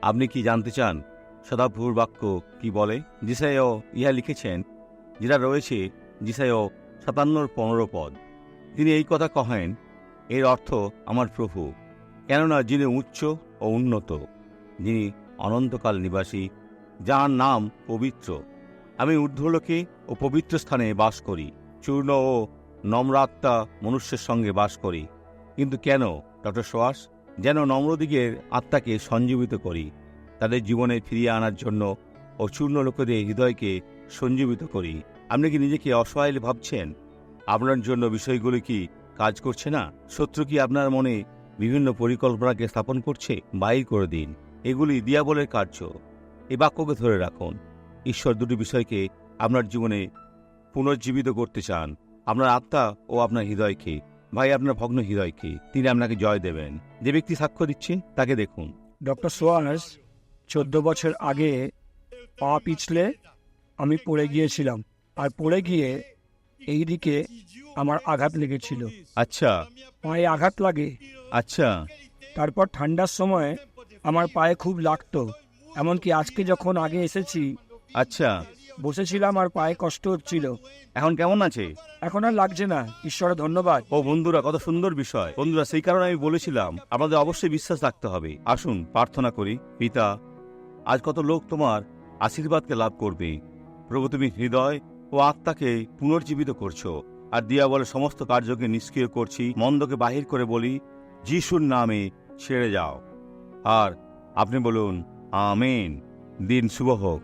আপনি কি জানতে চান সদাপ্রভুর বাক্য কি বলে? যিশাইয় ইহা লিখেছেন, যেটা রয়েছে যিশাইয় 57:15 পদ। তিনি এই কথা কহেন, এর অর্থ আমার প্রভু, কেননা যিনি উচ্চ ও উন্নত, যিনি অনন্তকাল নিবাসী, যার নাম পবিত্র। আমি ঊর্ধ্বলোকে ও পবিত্র স্থানে বাস করি, চূর্ণ ও নম্রাত্মা মনুষ্যের সঙ্গে বাস করি। কিন্তু কেন, ডক্টর সোয়াস? যেন নম্রদিগের আত্মাকে সঞ্জীবিত করি, তাদের জীবনে ফিরিয়ে আনার জন্য, ও চূর্ণ লোকেদের হৃদয়কে সঞ্জীবিত করি। আপনি কি নিজেকে অসহায় ভাবছেন? আপনার জন্য বিষয়গুলি কি কাজ করছে না? শত্রু কি আপনার মনে বিভিন্ন পরিকল্পনাকে স্থাপন করছে? বাইর করে দিন, এগুলি দিয়াবলের কার্য। এই বাক্যকে ধরে রাখুন। ঈশ্বর দুটি বিষয়কে আপনার জীবনে পুনর্জীবিত করতে চান, আপনার আত্মা ও আপনার হৃদয়কে। ভাই, আপনার ভগ্ন হৃদয়কে তিনি আপনাকে জয় দেবেন। যে ব্যক্তি সাক্ষ্য দিচ্ছে তাকে দেখুন। ডক্টর সোয়াস, 14 বছর আগে পা পিছলে আমি পড়ে গিয়েছিলাম, আর পড়ে গিয়ে এই দিকে আমার আঘাত লেগেছিল। আচ্ছা পায়ে আঘাত লাগে, আচ্ছা তারপর ঠান্ডার সময় আমার পায়ে খুব লাগতো। এমনকি আজকে যখন আগে এসেছি, আচ্ছা বসেছিলাম আর পায়ে কষ্ট হচ্ছিল। এখন কেমন আছে? এখন আর লাগছে না, ঈশ্বরের ধন্যবাদ। ও বন্ধুরা, কত সুন্দর বিষয়। বন্ধুরা, সেই কারণে আমি বলেছিলাম আমাদের অবশ্যই বিশ্বাস রাখতে হবে। আসুন প্রার্থনা করি। পিতা, আজ কত লোক তোমার আশীর্বাদকে লাভ করবে। প্রভু, তুমি হৃদয় ও আত্মাকে পুনর্জীবিত করছো, আর দিয়াবলের সমস্ত কার্যকে নিষ্ক্রিয় করছি। মন্দকে বাহির করে বলি, যিশুর নামে ছেড়ে যাও। আর আপনি বলুন, আমেন। দিন শুভ হোক।